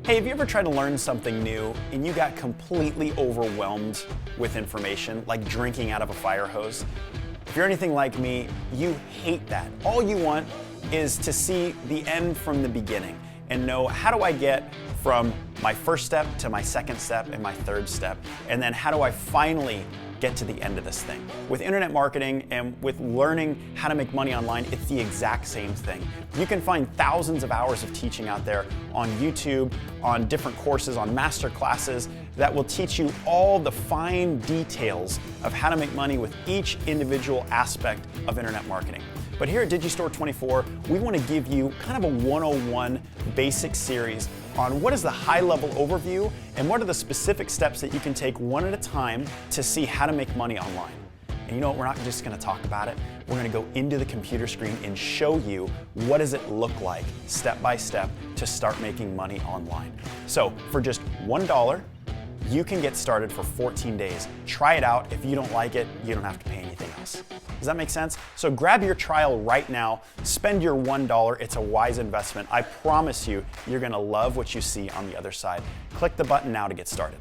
Hey, have you ever tried to learn something new and you got completely overwhelmed with information, like drinking out of a fire hose? If you're anything like me, you hate that. All you want is to see the end from the beginning and know, how do I get from my first step to my second step and my third step? And then how do I finally get to the end of this thing? With internet marketing and with learning how to make money online, it's the exact same thing. You can find thousands of hours of teaching out there on YouTube, on different courses, on master classes that will teach you all the fine details of how to make money with each individual aspect of internet marketing. But here at Digistore24, we want to give you kind of a 101 basic series on what is the high-level overview and what are the specific steps that you can take one at a time to see how to make money online. And you know what, we're not just going to talk about it, we're going to go into the computer screen and show you what does it look like step by step to start making money online. So for just $1, you can get started for 14 days. Try it out. If you don't like it, you don't have to pay anything else. Does that make sense? So grab your trial right now, spend your $1. It's a wise investment. I promise you, you're gonna love what you see on the other side. Click the button now to get started.